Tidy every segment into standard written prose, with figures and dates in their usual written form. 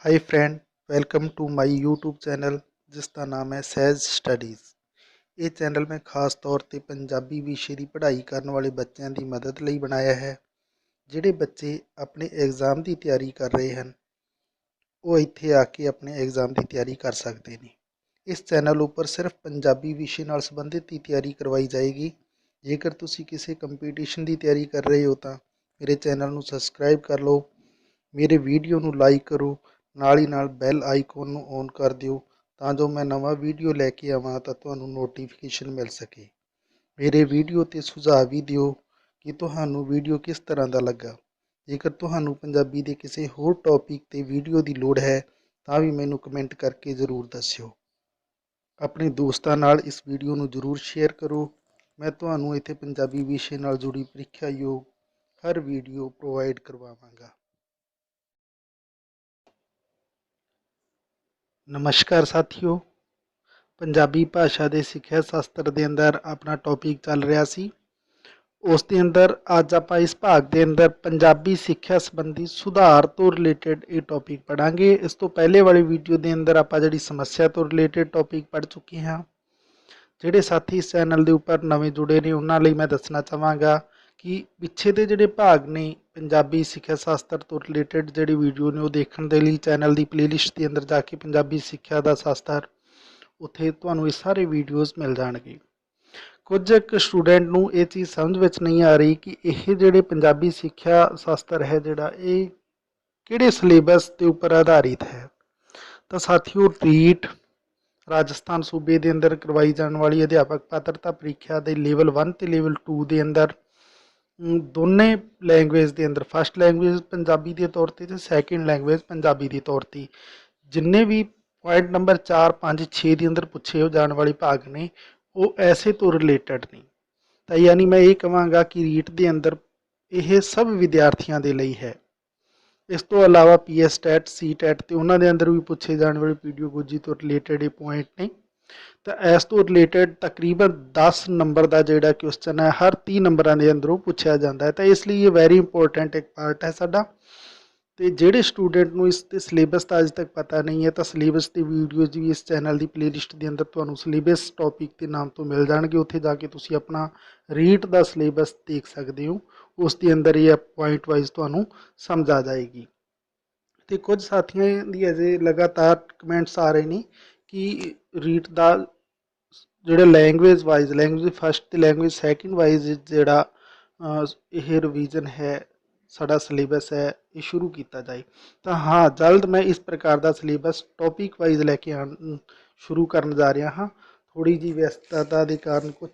Hi friend, welcome to my YouTube channel जिसका नाम है सहज स्टडीज़। ये चैनल मैं खास तौर ਤੇ ਪੰਜਾਬੀ ਵਿਸ਼ੇ ਦੀ ਪੜ੍ਹਾਈ ਕਰਨ ਵਾਲੇ ਬੱਚਿਆਂ ਦੀ ਮਦਦ ਲਈ ਬਣਾਇਆ ਹੈ। ਜਿਹੜੇ ਬੱਚੇ ਆਪਣੇ ਐਗਜ਼ਾਮ ਦੀ ਤਿਆਰੀ ਕਰ ਰਹੇ ਹਨ ਉਹ ਇੱਥੇ ਆ ਕੇ ਆਪਣੇ ਐਗਜ਼ਾਮ ਦੀ ਤਿਆਰੀ ਕਰ ਸਕਦੇ ਨੇ। ਇਸ ਚੈਨਲ ਉੱਪਰ ਸਿਰਫ ਪੰਜਾਬੀ ਵਿਸ਼ੇ ਨਾਲ ਸੰਬੰਧਿਤ ਹੀ ਤਿਆਰੀ ਕਰਵਾਈ ਜਾਏਗੀ। ਜੇਕਰ ਤੁਸੀਂ ਕਿਸੇ ਕੰਪੀਟੀਸ਼ਨ ਦੀ ਤਿਆਰੀ ਕਰ ਰਹੇ ਹੋ ਤਾਂ ਮੇਰੇ ਚੈਨਲ ਨੂੰ ਸਬਸਕ੍ਰਾਈਬ ਕਰ ਲਓ, ਮੇਰੇ ਵੀਡੀਓ ਨੂੰ ਲਾਈਕ ਕਰੋ, ਨਾਲ ਹੀ ਨਾਲ ਬੈਲ ਆਈਕਨ ਨੂੰ ਔਨ ਕਰ ਦਿਓ ਤਾਂ ਜੋ ਮੈਂ ਨਵਾਂ ਵੀਡੀਓ ਲੈ ਕੇ ਆਵਾਂ ਤਾਂ ਤੁਹਾਨੂੰ ਨੋਟੀਫਿਕੇਸ਼ਨ ਮਿਲ ਸਕੇ। ਮੇਰੇ ਵੀਡੀਓ 'ਤੇ ਸੁਝਾਅ ਵੀ ਦਿਓ ਕਿ ਤੁਹਾਨੂੰ ਵੀਡੀਓ ਕਿਸ ਤਰ੍ਹਾਂ ਦਾ ਲੱਗਾ। ਜੇਕਰ ਤੁਹਾਨੂੰ ਪੰਜਾਬੀ ਦੇ ਕਿਸੇ ਹੋਰ ਟੌਪਿਕ 'ਤੇ ਵੀਡੀਓ ਦੀ ਲੋੜ ਹੈ ਤਾਂ ਵੀ ਮੈਨੂੰ ਕਮੈਂਟ ਕਰਕੇ ਜ਼ਰੂਰ ਦੱਸਿਓ। ਆਪਣੇ ਦੋਸਤਾਂ ਨਾਲ ਇਸ ਵੀਡੀਓ ਨੂੰ ਜ਼ਰੂਰ ਸ਼ੇਅਰ ਕਰੋ। ਮੈਂ ਤੁਹਾਨੂੰ ਇੱਥੇ ਪੰਜਾਬੀ ਵਿਸ਼ੇ ਨਾਲ ਜੁੜੀ ਪ੍ਰੀਖਿਆ ਯੋਗ ਹਰ ਵੀਡੀਓ ਪ੍ਰੋਵਾਈਡ ਕਰਵਾਵਾਂਗਾ। ਨਮਸਕਾਰ ਸਾਥੀਓ, ਪੰਜਾਬੀ ਭਾਸ਼ਾ ਦੇ ਸਿੱਖਿਆ ਸ਼ਾਸਤਰ ਦੇ ਅੰਦਰ ਆਪਣਾ ਟੌਪਿਕ ਚੱਲ ਰਿਹਾ ਸੀ। ਉਸ ਦੇ ਅੰਦਰ ਅੱਜ ਆਪਾਂ ਇਸ ਭਾਗ ਦੇ ਅੰਦਰ ਪੰਜਾਬੀ ਸਿੱਖਿਆ ਸੰਬੰਧੀ ਸੁਧਾਰ ਤੋਂ ਰਿਲੇਟਡ ਇਹ ਟੌਪਿਕ ਪੜ੍ਹਾਂਗੇ। ਇਸ ਤੋਂ ਪਹਿਲੇ ਵਾਲੀ ਵੀਡੀਓ ਦੇ ਅੰਦਰ ਆਪਾਂ ਜਿਹੜੀ ਸਮੱਸਿਆ ਤੋਂ ਰਿਲੇਟਡ ਟੌਪਿਕ ਪੜ੍ਹ ਚੁੱਕੇ ਹਾਂ। ਜਿਹੜੇ ਸਾਥੀ ਇਸ ਚੈਨਲ ਦੇ ਉੱਪਰ ਨਵੇਂ ਜੁੜੇ ਨੇ ਉਹਨਾਂ ਲਈ ਮੈਂ ਦੱਸਣਾ ਚਾਹਾਂਗਾ ਕਿ ਪਿੱਛੇ ਦੇ ਜਿਹੜੇ ਭਾਗ ਨੇ ਪੰਜਾਬੀ ਸਿੱਖਿਆ ਸ਼ਾਸਤਰ ਤੋਂ ਰਿਲੇਟਡ ਜਿਹੜੀ ਵੀਡੀਓ ਨੇ ਉਹ ਦੇਖਣ ਦੇ ਲਈ ਚੈਨਲ ਦੀ ਪਲੇਲਿਸਟ ਦੇ ਅੰਦਰ ਜਾ ਕੇ ਪੰਜਾਬੀ ਸਿੱਖਿਆ ਦਾ ਸ਼ਾਸਤਰ, ਉੱਥੇ ਤੁਹਾਨੂੰ ਇਹ ਸਾਰੇ ਵੀਡੀਓਜ਼ ਮਿਲ ਜਾਣਗੇ। ਕੁਝ ਇੱਕ ਸਟੂਡੈਂਟ ਨੂੰ ਇਹ ਚੀਜ਼ ਸਮਝ ਵਿੱਚ ਨਹੀਂ ਆ ਰਹੀ ਕਿ ਇਹ ਜਿਹੜੇ ਪੰਜਾਬੀ ਸਿੱਖਿਆ ਸ਼ਾਸਤਰ ਹੈ ਜਿਹੜਾ ਇਹ ਕਿਹੜੇ ਸਿਲੇਬਸ ਦੇ ਉੱਪਰ ਆਧਾਰਿਤ ਹੈ। ਤਾਂ ਸਾਥੀਓ, ਰੀਟ ਰਾਜਸਥਾਨ ਸੂਬੇ ਦੇ ਅੰਦਰ ਕਰਵਾਈ ਜਾਣ ਵਾਲੀ ਅਧਿਆਪਕ ਪਾਤਰਤਾ ਪ੍ਰੀਖਿਆ ਦੇ ਲੈਵਲ 1 ਤੇ ਲੈਵਲ 2 ਦੇ ਅੰਦਰ ਦੋਨੇ ਲੈਂਗੁਏਜ ਦੇ ਅੰਦਰ ਫਸਟ ਲੈਂਗੁਏਜ ਪੰਜਾਬੀ ਦੇ ਤੌਰ 'ਤੇ ਸੈਕਿੰਡ ਲੈਂਗੁਏਜ ਪੰਜਾਬੀ ਦੇ ਤੌਰ 'ਤੇ ਜਿੰਨੇ ਵੀ ਪੁਆਇੰਟ ਨੰਬਰ 4, 5, 6 ਦੇ ਅੰਦਰ ਪੁੱਛੇ ਜਾਣ ਵਾਲੇ ਭਾਗ ਨੇ ਉਹ ਐਸੇ ਤੋਂ ਰਿਲੇਟਡ ਨੇ। ਤਾਂ ਯਾਨੀ ਮੈਂ ਇਹ ਕਹਾਂਗਾ ਕਿ ਰੀਟ ਦੇ ਅੰਦਰ ਇਹ ਸਭ ਵਿਦਿਆਰਥੀਆਂ ਦੇ ਲਈ ਹੈ। ਇਸ ਤੋਂ ਇਲਾਵਾ PS ਟੈਟ, ਸੀ ਟੈਟ ਤੇ ਉਹਨਾਂ ਦੇ ਅੰਦਰ ਵੀ ਪੁੱਛੇ ਜਾਣ ਵਾਲੇ ਪੀਡੀਓਗੋਜੀ ਤੋਂ ਰਿਲੇਟਡ ਇਹ ਪੁਆਇੰਟ ਨੇ। ਤਾਂ ਇਸ ਤੋਂ ਰਿਲੇਟਡ ਤਕਰੀਬਨ 10 ਨੰਬਰ ਦਾ ਜਿਹੜਾ ਕੁਐਸਚਨ ਹੈ ਹਰ 30 ਨੰਬਰਾਂ ਦੇ ਅੰਦਰੋਂ ਪੁੱਛਿਆ ਜਾਂਦਾ ਹੈ। ਤਾਂ ਇਸ ਲਈ ਇਹ ਵੈਰੀ ਇੰਪੋਰਟੈਂਟ ਇੱਕ ਪਾਰਟ ਹੈ ਸਾਡਾ। ਤੇ ਜਿਹੜੇ ਸਟੂਡੈਂਟ ਨੂੰ ਇਸ ਦੇ ਸਿਲੇਬਸ ਦਾ ਅਜੇ ਤੱਕ ਪਤਾ ਨਹੀਂ ਹੈ ਤਾਂ ਸਿਲੇਬਸ ਦੀ ਵੀਡੀਓਜ਼ ਵੀ ਇਸ ਚੈਨਲ ਦੀ ਪਲੇਲਿਸਟ ਦੇ ਅੰਦਰ ਤੁਹਾਨੂੰ ਸਿਲੇਬਸ ਟੌਪਿਕ ਦੇ ਨਾਮ ਤੋਂ ਮਿਲ ਜਾਣਗੇ। ਉੱਥੇ ਜਾ ਕੇ ਤੁਸੀਂ ਆਪਣਾ ਰੀਟ ਦਾ ਸਿਲੇਬਸ ਦੇਖ ਸਕਦੇ ਹੋ। ਉਸ ਦੇ ਅੰਦਰ ਇਹ ਪੁਆਇੰਟ ਵਾਈਜ਼ ਤੁਹਾਨੂੰ ਸਮਝ ਆ ਜਾਏਗੀ। ਤੇ ਕੁਝ ਸਾਥੀਆਂ ਦੀ ਅਜੇ ਲਗਾਤਾਰ ਕਮੈਂਟਸ ਆ ਰਹੇ ਨੇ ਕਿ ਰੀਟ ਦਾ ਜਿਹੜਾ ਲੈਂਗੁਏਜ ਵਾਈਜ਼, ਲੈਂਗੁਏਜ ਫਸਟ ਤੇ ਲੈਂਗੁਏਜ ਸੈਕਿੰਡ ਵਾਈਜ਼ ਜਿਹੜਾ ਇਹ ਰਿਵੀਜ਼ਨ ਹੈ ਸਾਡਾ ਸਿਲੇਬਸ ਹੈ ਇਹ ਸ਼ੁਰੂ ਕੀਤਾ ਜਾਏ। ਤਾਂ ਹਾਂ, ਜਲਦ ਮੈਂ ਇਸ ਪ੍ਰਕਾਰ ਦਾ ਸਿਲੇਬਸ ਟੌਪਿਕ ਵਾਈਜ਼ ਲੈ ਕੇ ਸ਼ੁਰੂ ਕਰਨ ਜਾ ਰਿਹਾ ਹਾਂ। ਥੋੜ੍ਹੀ ਜਿਹੀ ਵਿਅਸਤਤਾ ਦੇ ਕਾਰਨ ਕੁਝ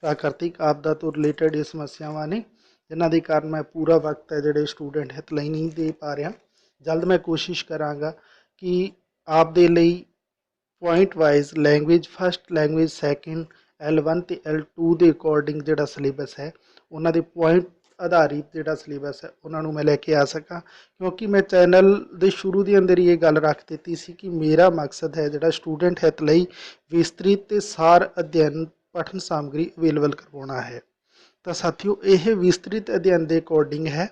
ਪ੍ਰਾਕ੍ਰਿਤਿਕ ਆਪਦਾ ਤੋਂ ਰਿਲੇਟਡ ਇਹ ਸਮੱਸਿਆਵਾਂ ਨੇ ਜਿਨ੍ਹਾਂ ਦੇ ਕਾਰਨ ਮੈਂ ਪੂਰਾ ਵਕਤ ਹੈ ਜਿਹੜੇ ਸਟੂਡੈਂਟ ਹਿੱਤ ਲਈ ਨਹੀਂ ਦੇ ਪਾ ਰਿਹਾ। ਜਲਦ ਮੈਂ ਕੋਸ਼ਿਸ਼ ਕਰਾਂਗਾ ਕਿ ਆਪ ਦੇ ਲਈ point wise language first, language second, L1 ਤੇ L2 ਦੇ ਅਕੋਰਡਿੰਗ ਜਿਹੜਾ ਸਿਲੇਬਸ ਹੈ ਉਹਨਾਂ ਦੇ ਪੁਆਇੰਟ ਆਧਾਰਿਤ ਜਿਹੜਾ ਸਿਲੇਬਸ ਹੈ ਉਹਨਾਂ ਨੂੰ ਮੈਂ ਲੈ ਕੇ ਆ ਸਕਾਂ। ਕਿਉਂਕਿ ਮੈਂ ਚੈਨਲ ਦੇ ਸ਼ੁਰੂ ਦੇ ਅੰਦਰ ਹੀ ਇਹ ਗੱਲ ਰੱਖ ਦਿੱਤੀ ਸੀ ਕਿ ਮੇਰਾ ਮਕਸਦ ਹੈ ਜਿਹੜਾ ਸਟੂਡੈਂਟ ਹਿੱਤ ਲਈ ਵਿਸਤ੍ਰਿਤ ਤੇ ਸਾਰ ਅਧਿਐਨ ਪਠਨ ਸਾਮਗਰੀ ਅਵੇਲੇਬਲ ਕਰਵਾਉਣਾ ਹੈ। ਤਾਂ ਸਾਥੀਓ, ਇਹ ਵਿਸਤ੍ਰਿਤ ਅਧਿਐਨ ਦੇ ਅਕੋਰਡਿੰਗ ਹੈ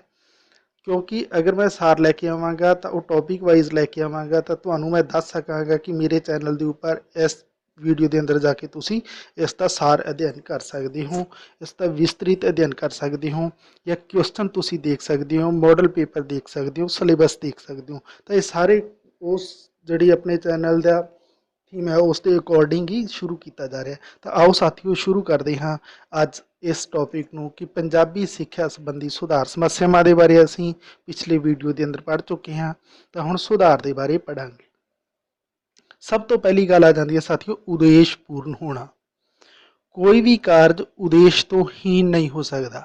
ਕਿਉਂਕਿ ਅਗਰ ਮੈਂ ਸਾਰ ਲੈ ਕੇ ਆਵਾਂਗਾ ਤਾਂ ਉਹ ਟੌਪਿਕ ਵਾਈਜ਼ ਲੈ ਕੇ ਆਵਾਂਗਾ ਤਾਂ ਤੁਹਾਨੂੰ ਮੈਂ ਦੱਸ ਸਕਾਂਗਾ ਕਿ ਮੇਰੇ ਚੈਨਲ ਦੇ ਉੱਪਰ ਇਸ ਵੀਡੀਓ ਦੇ ਅੰਦਰ ਜਾ ਕੇ ਤੁਸੀਂ ਇਸ ਦਾ ਸਾਰ ਅਧਿਐਨ ਕਰ ਸਕਦੇ ਹੋ, ਇਸ ਦਾ ਵਿਸਤ੍ਰਿਤ ਅਧਿਐਨ ਕਰ ਸਕਦੇ ਹੋ ਜਾਂ ਕੁਐਸਚਨ ਤੁਸੀਂ ਦੇਖ ਸਕਦੇ ਹੋ, ਮਾਡਲ ਪੇਪਰ ਦੇਖ ਸਕਦੇ ਹੋ, ਸਿਲੇਬਸ ਦੇਖ ਸਕਦੇ ਹੋ। ਤਾਂ ਇਹ ਸਾਰੇ ਉਸ ਜਿਹੜੀ ਆਪਣੇ ਚੈਨਲ ਦਾ ਥੀਮ ਹੈ ਉਸ ਦੇ ਅਕੋਰਡਿੰਗ ਹੀ ਸ਼ੁਰੂ ਕੀਤਾ ਜਾ ਰਿਹਾ। ਤਾਂ ਆਓ ਸਾਥੀਓ ਸ਼ੁਰੂ ਕਰਦੇ ਹਾਂ ਅੱਜ ਇਸ ਟੌਪਿਕ ਨੂੰ ਕਿ ਪੰਜਾਬੀ ਸਿੱਖਿਆ ਸੰਬੰਧੀ ਸੁਧਾਰ। ਸਮੱਸਿਆਵਾਂ ਦੇ ਬਾਰੇ ਅਸੀਂ ਪਿਛਲੇ ਵੀਡੀਓ ਦੇ ਅੰਦਰ ਪੜ੍ਹ ਚੁੱਕੇ ਹਾਂ, ਤਾਂ ਹੁਣ ਸੁਧਾਰ ਦੇ ਬਾਰੇ ਪੜ੍ਹਾਂਗੇ। ਸਭ ਤੋਂ ਪਹਿਲੀ ਗੱਲ ਆ ਜਾਂਦੀ ਹੈ ਸਾਥੀਓ, ਉਦੇਸ਼ ਪੂਰਨ ਹੋਣਾ। ਕੋਈ ਵੀ ਕਾਰਜ ਉਦੇਸ਼ ਤੋਂ ਹੀਨ ਨਹੀਂ ਹੋ ਸਕਦਾ,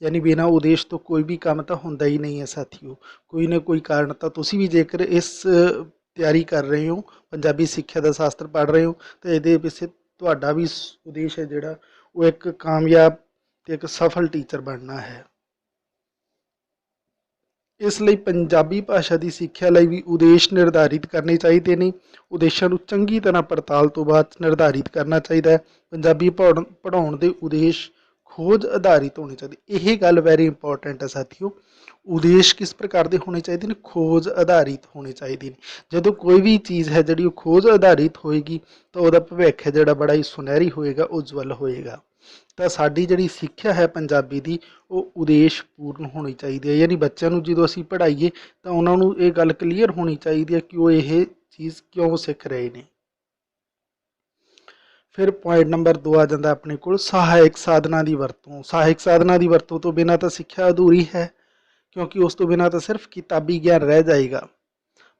ਯਾਨੀ ਬਿਨਾਂ ਉਦੇਸ਼ ਤੋਂ ਕੋਈ ਵੀ ਕੰਮ ਤਾਂ ਹੁੰਦਾ ਹੀ ਨਹੀਂ ਹੈ ਸਾਥੀਓ। ਕੋਈ ਨਾ ਕੋਈ ਕਾਰਨ ਤਾਂ ਤੁਸੀਂ ਵੀ ਜੇਕਰ ਇਸ ਤਿਆਰੀ ਕਰ ਰਹੇ ਹੋ, ਪੰਜਾਬੀ ਸਿੱਖਿਆ ਦਾ ਸ਼ਾਸਤਰ ਪੜ੍ਹ ਰਹੇ ਹੋ ਤਾਂ ਇਹਦੇ ਪਿੱਛੇ ਤੁਹਾਡਾ ਵੀ ਉਦੇਸ਼ ਹੈ ਜਿਹੜਾ ਉਹ ਇੱਕ ਕਾਮਯਾਬ ਤੇ ਇੱਕ ਸਫਲ ਟੀਚਰ ਬਣਨਾ ਹੈ। ਇਸ ਲਈ ਪੰਜਾਬੀ ਭਾਸ਼ਾ ਦੀ ਸਿੱਖਿਆ ਲਈ ਵੀ ਉਦੇਸ਼ ਨਿਰਧਾਰਿਤ ਕਰਨੇ ਚਾਹੀਦੇ ਨੇ। ਉਦੇਸ਼ਾਂ ਨੂੰ ਚੰਗੀ ਤਰ੍ਹਾਂ ਪੜਤਾਲ ਤੋਂ ਬਾਅਦ ਨਿਰਧਾਰਿਤ ਕਰਨਾ ਚਾਹੀਦਾ ਹੈ। ਪੰਜਾਬੀ ਪੜ੍ਹਾਉਣ ਦੇ ਉਦੇਸ਼ ਖੋਜ ਆਧਾਰਿਤ ਹੋਣੇ ਚਾਹੀਦੇ। ਇਹ ਗੱਲ ਵੈਰੀ ਇੰਪੋਰਟੈਂਟ ਹੈ ਸਾਥੀਓ। ਉਦੇਸ਼ ਕਿਸ ਪ੍ਰਕਾਰ ਦੇ ਹੋਣੇ ਚਾਹੀਦੇ ਨੇ? ਖੋਜ ਆਧਾਰਿਤ ਹੋਣੇ ਚਾਹੀਦੇ ਨੇ। ਜਦੋਂ ਕੋਈ ਵੀ ਚੀਜ਼ ਹੈ ਜਿਹੜੀ ਉਹ ਖੋਜ ਆਧਾਰਿਤ ਹੋਏਗੀ ਤਾਂ ਉਹਦਾ ਭਵਿੱਖ ਹੈ ਜਿਹੜਾ ਬੜਾ ਹੀ ਸੁਨਹਿਰੀ ਹੋਏਗਾ, ਉਜਵਲ ਹੋਏਗਾ। ਤਾਂ ਸਾਡੀ ਜਿਹੜੀ ਸਿੱਖਿਆ ਹੈ ਪੰਜਾਬੀ ਦੀ ਉਹ ਉਦੇਸ਼ ਪੂਰਨ ਹੋਣੀ ਚਾਹੀਦੀ ਹੈ। ਯਾਨੀ ਬੱਚਿਆਂ ਨੂੰ ਜਦੋਂ ਅਸੀਂ ਪੜ੍ਹਾਈਏ ਤਾਂ ਉਹਨਾਂ ਨੂੰ ਇਹ ਗੱਲ ਕਲੀਅਰ ਹੋਣੀ ਚਾਹੀਦੀ ਹੈ ਕਿ ਉਹ ਇਹ ਚੀਜ਼ ਕਿਉਂ ਸਿੱਖ ਰਹੇ ਨੇ। ਫਿਰ ਪੁਆਇੰਟ ਨੰਬਰ 2 ਆ ਜਾਂਦਾ ਆਪਣੇ ਕੋਲ, ਸਹਾਇਕ ਸਾਧਨਾਂ ਦੀ ਵਰਤੋਂ। ਸਹਾਇਕ ਸਾਧਨਾਂ ਦੀ ਵਰਤੋਂ ਤੋਂ ਬਿਨਾਂ ਤਾਂ ਸਿੱਖਿਆ ਅਧੂਰੀ ਹੈ, ਕਿਉਂਕਿ ਉਸ ਤੋਂ ਬਿਨਾਂ ਤਾਂ ਸਿਰਫ ਕਿਤਾਬੀ ਗਿਆਨ ਰਹਿ ਜਾਏਗਾ।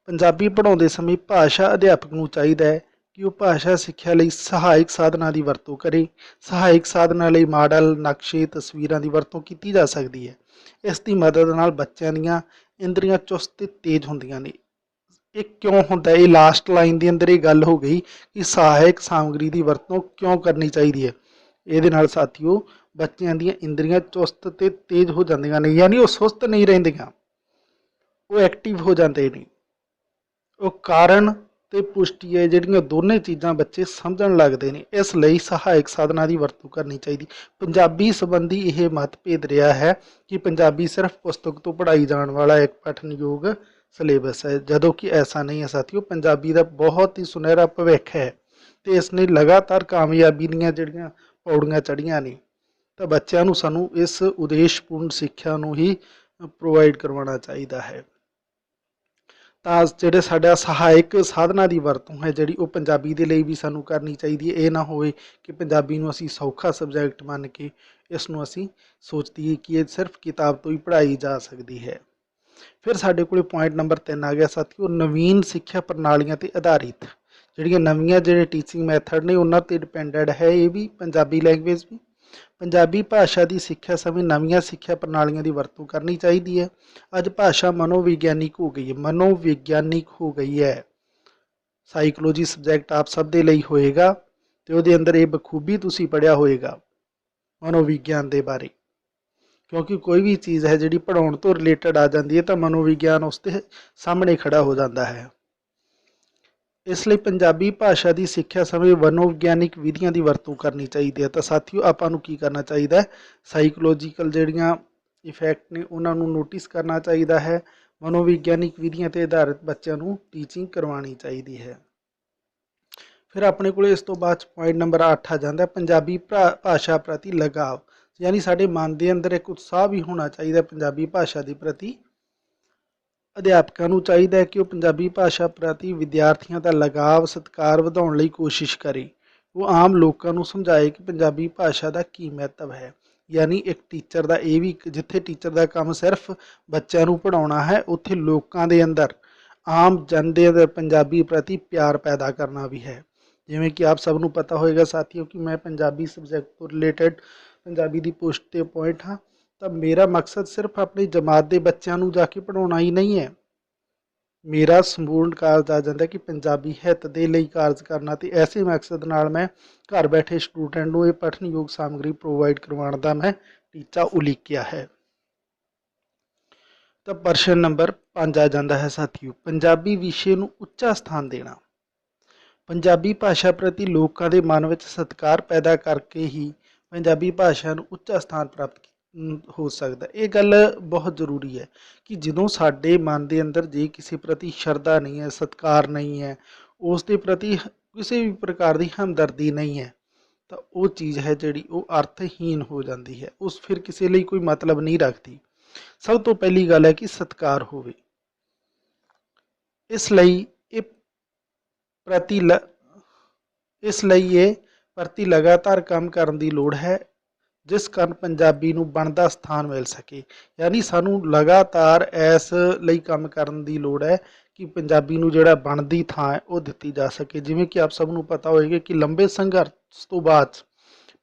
ਪੰਜਾਬੀ ਪੜ੍ਹਾਉਂਦੇ ਸਮੇਂ ਭਾਸ਼ਾ ਅਧਿਆਪਕ ਨੂੰ ਚਾਹੀਦਾ ਹੈ ਕਿ ਉਹ ਭਾਸ਼ਾ ਸਿੱਖਿਆ ਲਈ ਸਹਾਇਕ ਸਾਧਨਾਂ ਦੀ ਵਰਤੋਂ ਕਰੇ। ਸਹਾਇਕ ਸਾਧਨਾਂ ਲਈ ਮਾਡਲ, ਨਕਸ਼ੇ, ਤਸਵੀਰਾਂ ਦੀ ਵਰਤੋਂ ਕੀਤੀ ਜਾ ਸਕਦੀ ਹੈ। ਇਸ ਦੀ ਮਦਦ ਨਾਲ ਬੱਚਿਆਂ ਦੀਆਂ ਇੰਦਰੀਆਂ ਚੁਸਤ ਤੇ ਤੇਜ਼ ਹੁੰਦੀਆਂ ਨੇ। ਇਹ ਕਿਉਂ ਹੁੰਦਾ? ਇਹ ਲਾਸਟ ਲਾਈਨ ਦੇ ਅੰਦਰ ਇਹ ਗੱਲ ਹੋ ਗਈ ਕਿ ਸਹਾਇਕ ਸਾਮਗਰੀ ਦੀ ਵਰਤੋਂ ਕਿਉਂ ਕਰਨੀ ਚਾਹੀਦੀ ਹੈ। ਇਹਦੇ ਨਾਲ ਸਾਥੀਓ ਬੱਚਿਆਂ ਦੀਆਂ ਇੰਦਰੀਆਂ ਚੁਸਤ ਤੇ ਤੇਜ਼ ਹੋ ਜਾਂਦੀਆਂ ਨੇ, ਯਾਨੀ ਉਹ ਸੁਸਤ ਨਹੀਂ ਰਹਿੰਦੀਆਂ, ਉਹ ਐਕਟਿਵ ਹੋ ਜਾਂਦੇ ਨੇ। ਉਹ ਕਾਰਨ ਤੇ ਪੁਸ਼ਟੀ ਹੈ ਜਿਹੜੀਆਂ ਦੋਨੇ ਚੀਜ਼ਾਂ ਬੱਚੇ ਸਮਝਣ ਲੱਗਦੇ ਨੇ। ਇਸ ਲਈ ਸਹਾਇਕ ਸਾਧਨਾਂ ਦੀ ਵਰਤੋਂ ਕਰਨੀ ਚਾਹੀਦੀ। ਪੰਜਾਬੀ ਸੰਬੰਧੀ ਇਹ ਮਤਭੇਦ ਰਿਹਾ ਹੈ ਕਿ ਪੰਜਾਬੀ ਸਿਰਫ ਪੁਸਤਕ ਤੋਂ ਪੜ੍ਹਾਈ ਜਾਣ ਵਾਲਾ ਇੱਕ ਪਠਨਯੋਗ ਸਿਲੇਬਸ ਹੈ, ਜਦੋਂ ਕਿ ਐਸਾ ਨਹੀਂ ਹੈ ਸਾਥੀਓ। ਪੰਜਾਬੀ ਦਾ ਬਹੁਤ ਹੀ ਸੁਨਹਿਰਾ ਭਵਿੱਖ ਹੈ ਤੇ ਇਸ ਨੇ ਲਗਾਤਾਰ ਕਾਮਯਾਬੀ ਦੀਆਂ ਜਿਹੜੀਆਂ ਪੌੜੀਆਂ ਚੜ੍ਹੀਆਂ ਨੇ। ਤਾਂ ਬੱਚਿਆਂ ਨੂੰ ਸਾਨੂੰ ਇਸ ਉਦੇਸ਼ਪੂਰਨ ਸਿੱਖਿਆ ਨੂੰ ਹੀ ਪ੍ਰੋਵਾਈਡ ਕਰਵਾਉਣਾ ਚਾਹੀਦਾ ਹੈ। ਤਾਂ ਜਿਹੜੇ ਸਾਡਾ ਸਹਾਇਕ ਸਾਧਨਾਂ ਦੀ ਵਰਤੋਂ ਹੈ ਜਿਹੜੀ ਉਹ ਪੰਜਾਬੀ ਦੇ ਲਈ ਵੀ ਸਾਨੂੰ ਕਰਨੀ ਚਾਹੀਦੀ ਹੈ। ਇਹ ਨਾ ਹੋਵੇ ਕਿ ਪੰਜਾਬੀ ਨੂੰ ਅਸੀਂ ਸੌਖਾ ਸਬਜੈਕਟ ਮੰਨ ਕੇ ਇਸ ਨੂੰ ਅਸੀਂ ਸੋਚੀਏ ਕਿ ਇਹ ਸਿਰਫ ਕਿਤਾਬ ਤੋਂ ਹੀ ਪੜ੍ਹਾਈ ਜਾ ਸਕਦੀ ਹੈ। ਫਿਰ ਸਾਡੇ ਕੋਲ ਪੁਆਇੰਟ ਨੰਬਰ 3 ਆ ਗਿਆ ਸਾਥੀਓ, ਨਵੀਨ ਸਿੱਖਿਆ ਪ੍ਰਣਾਲੀਆਂ ਤੇ ਆਧਾਰਿਤ। ਜਿਹੜੀਆਂ ਨਵੀਆਂ ਜਿਹੜੇ ਟੀਚਿੰਗ ਮੈਥਡ ਨੇ ਉਹਨਾਂ ਤੇ ਡਿਪੈਂਡਡ ਹੈ ਇਹ ਵੀ ਪੰਜਾਬੀ ਲੈਂਗੁਏਜ ਵੀ। ਪੰਜਾਬੀ ਭਾਸ਼ਾ ਦੀ ਸਿੱਖਿਆ ਸਮੇਂ ਨਵੀਆਂ ਸਿੱਖਿਆ ਪ੍ਰਣਾਲੀਆਂ ਦੀ ਵਰਤੋਂ ਕਰਨੀ ਚਾਹੀਦੀ ਹੈ। ਅੱਜ ਭਾਸ਼ਾ ਮਨੋਵਿਗਿਆਨਿਕ ਹੋ ਗਈ ਹੈ, ਮਨੋਵਿਗਿਆਨਿਕ ਹੋ ਗਈ ਹੈ। ਸਾਈਕੋਲੋਜੀ ਸਬਜੈਕਟ ਆਪ ਸਭ ਦੇ ਲਈ ਹੋਏਗਾ ਤੇ ਉਹਦੇ ਅੰਦਰ ਇਹ ਬਖੂਬੀ ਤੁਸੀਂ ਪੜ੍ਹਿਆ ਹੋਏਗਾ ਮਨੋਵਿਗਿਆਨ ਦੇ ਬਾਰੇ, ਕਿਉਂਕਿ ਕੋਈ ਵੀ ਚੀਜ਼ ਹੈ ਜਿਹੜੀ ਪੜ੍ਹਾਉਣ ਤੋਂ ਰਿਲੇਟਡ ਆ ਜਾਂਦੀ ਹੈ ਤਾਂ ਮਨੋਵਿਗਿਆਨ ਉਸ ਦੇ ਸਾਹਮਣੇ ਖੜਾ ਹੋ ਜਾਂਦਾ ਹੈ। ਇਸ ਲਈ ਪੰਜਾਬੀ ਭਾਸ਼ਾ ਦੀ ਸਿੱਖਿਆ ਸਮੇਂ ਮਨੋਵਿਗਿਆਨਿਕ ਵਿਧੀਆਂ ਦੀ ਵਰਤੋਂ ਕਰਨੀ ਚਾਹੀਦੀ ਹੈ। ਤਾਂ ਸਾਥੀਓ ਆਪਾਂ ਨੂੰ ਕੀ ਕਰਨਾ ਚਾਹੀਦਾ ਹੈ? ਸਾਈਕੋਲੋਜੀਕਲ ਜਿਹੜੀਆਂ ਇਫੈਕਟ ਨੇ ਉਹਨਾਂ ਨੂੰ ਨੋਟਿਸ ਕਰਨਾ ਚਾਹੀਦਾ ਹੈ। ਮਨੋਵਿਗਿਆਨਿਕ ਵਿਧੀਆਂ ਤੇ ਆਧਾਰਿਤ ਬੱਚਿਆਂ ਨੂੰ ਟੀਚਿੰਗ ਕਰਵਾਉਣੀ ਚਾਹੀਦੀ ਹੈ। ਫਿਰ ਆਪਣੇ ਕੋਲ ਇਸ ਤੋਂ ਬਾਅਦ ਪੁਆਇੰਟ ਨੰਬਰ 8 ਆ ਜਾਂਦਾ, ਪੰਜਾਬੀ ਭਾਸ਼ਾ ਪ੍ਰਤੀ ਲਗਾਵ। ਯਾਨੀ ਸਾਡੇ ਮਨ ਦੇ ਅੰਦਰ ਇੱਕ ਉਤਸ਼ਾਹ ਵੀ ਹੋਣਾ ਚਾਹੀਦਾ ਪੰਜਾਬੀ ਭਾਸ਼ਾ ਦੇ ਪ੍ਰਤੀ। ਅਧਿਆਪਕਾਂ ਨੂੰ ਚਾਹੀਦਾ ਹੈ ਕਿ ਉਹ ਪੰਜਾਬੀ ਭਾਸ਼ਾ ਪ੍ਰਤੀ ਵਿਦਿਆਰਥੀਆਂ ਦਾ ਲਗਾਵ, ਸਤਿਕਾਰ ਵਧਾਉਣ ਲਈ ਕੋਸ਼ਿਸ਼ ਕਰੇ। ਉਹ ਆਮ ਲੋਕਾਂ ਨੂੰ ਸਮਝਾਏ ਕਿ ਪੰਜਾਬੀ ਭਾਸ਼ਾ ਦਾ ਕੀ ਮਹੱਤਵ ਹੈ। ਯਾਨੀ ਇੱਕ ਟੀਚਰ ਦਾ ਇਹ ਵੀ, ਜਿੱਥੇ ਟੀਚਰ ਦਾ ਕੰਮ ਸਿਰਫ ਬੱਚਿਆਂ ਨੂੰ ਪੜ੍ਹਾਉਣਾ ਹੈ, ਉੱਥੇ ਲੋਕਾਂ ਦੇ ਅੰਦਰ, ਆਮ ਜਨ ਦੇ ਅੰਦਰ ਪੰਜਾਬੀ ਪ੍ਰਤੀ ਪਿਆਰ ਪੈਦਾ ਕਰਨਾ ਵੀ ਹੈ। ਜਿਵੇਂ ਕਿ ਆਪ ਸਭ ਨੂੰ ਪਤਾ ਹੋਏਗਾ ਸਾਥੀਓ ਕਿ ਮੈਂ ਪੰਜਾਬੀ ਸਬਜੈਕਟ ਤੋਂ ਰਿਲੇਟਡ ਪੰਜਾਬੀ ਦੀ ਪੋਸਟ ਤੇ ਅਪੁਆਇੰਟ ਹਾਂ। ਤਾਂ ਮੇਰਾ ਮਕਸਦ ਸਿਰਫ ਆਪਣੀ ਜਮਾਤ ਦੇ ਬੱਚਿਆਂ ਨੂੰ ਜਾ ਕੇ ਪੜ੍ਹਾਉਣਾ ਹੀ ਨਹੀਂ ਹੈ। ਮੇਰਾ ਸੰਪੂਰਨ ਕਾਰਜ ਆ ਜਾਂਦਾ ਕਿ ਪੰਜਾਬੀ ਹਿੱਤ ਦੇ ਲਈ ਕਾਰਜ ਕਰਨਾ, ਤੇ ਐਸੇ ਮਕਸਦ ਨਾਲ ਮੈਂ ਘਰ ਬੈਠੇ ਸਟੂਡੈਂਟ ਨੂੰ ਇਹ ਪਠਨਯੋਗ ਸਾਮਗਰੀ ਪ੍ਰੋਵਾਈਡ ਕਰਵਾਉਣ ਦਾ ਮੈਂ ਟੀਚਾ ਉਲੀਕਿਆ ਹੈ। ਤਾਂ ਪ੍ਰਸ਼ਨ ਨੰਬਰ 5 ਆ ਜਾਂਦਾ ਹੈ ਸਾਥੀਓ, ਪੰਜਾਬੀ ਵਿਸ਼ੇ ਨੂੰ ਉੱਚਾ ਸਥਾਨ ਦੇਣਾ। ਪੰਜਾਬੀ ਭਾਸ਼ਾ ਪ੍ਰਤੀ ਲੋਕਾਂ ਦੇ ਮਨ ਵਿੱਚ ਸਤਿਕਾਰ ਪੈਦਾ ਕਰਕੇ ਹੀ ਪੰਜਾਬੀ ਭਾਸ਼ਾ ਨੂੰ ਉੱਚਾ ਸਥਾਨ ਪ੍ਰਾਪਤ ਹੋ ਸਕਦਾ। ਇਹ ਗੱਲ ਬਹੁਤ ਜ਼ਰੂਰੀ ਹੈ ਕਿ ਜਦੋਂ ਸਾਡੇ ਮਨ ਦੇ ਅੰਦਰ ਜੇ ਕਿਸੇ ਪ੍ਰਤੀ ਸ਼ਰਧਾ ਨਹੀਂ ਹੈ, ਸਤਿਕਾਰ ਨਹੀਂ ਹੈ, ਉਸ ਦੇ ਪ੍ਰਤੀ ਕਿਸੇ ਵੀ ਪ੍ਰਕਾਰ ਦੀ ਹਮਦਰਦੀ ਨਹੀਂ ਹੈ, ਤਾਂ ਉਹ ਚੀਜ਼ ਹੈ ਜਿਹੜੀ ਉਹ ਅਰਥਹੀਨ ਹੋ ਜਾਂਦੀ ਹੈ। ਉਸ ਫਿਰ ਕਿਸੇ ਲਈ ਕੋਈ ਮਤਲਬ ਨਹੀਂ ਰੱਖਦੀ। ਸਭ ਤੋਂ ਪਹਿਲੀ ਗੱਲ ਹੈ ਕਿ ਸਤਿਕਾਰ ਹੋਵੇ। ਇਸ ਲਈ ਇਹ ਪ੍ਰਤੀ ਲਗਾਤਾਰ ਕੰਮ ਕਰਨ ਦੀ ਲੋੜ ਹੈ, ਜਿਸ ਕਾਰਨ ਪੰਜਾਬੀ ਨੂੰ ਬਣਦਾ ਸਥਾਨ ਮਿਲ ਸਕੇ। ਯਾਨੀ ਸਾਨੂੰ ਲਗਾਤਾਰ ਇਸ ਲਈ ਕੰਮ ਕਰਨ ਦੀ ਲੋੜ ਹੈ ਕਿ ਪੰਜਾਬੀ ਨੂੰ ਜਿਹੜਾ ਬਣਦੀ ਥਾਂ ਹੈ ਉਹ ਦਿੱਤੀ ਜਾ ਸਕੇ। ਜਿਵੇਂ ਕਿ ਆਪ ਸਭ ਨੂੰ ਪਤਾ ਹੋਏਗਾ ਕਿ ਲੰਬੇ ਸੰਘਰਸ਼ ਤੋਂ ਬਾਅਦ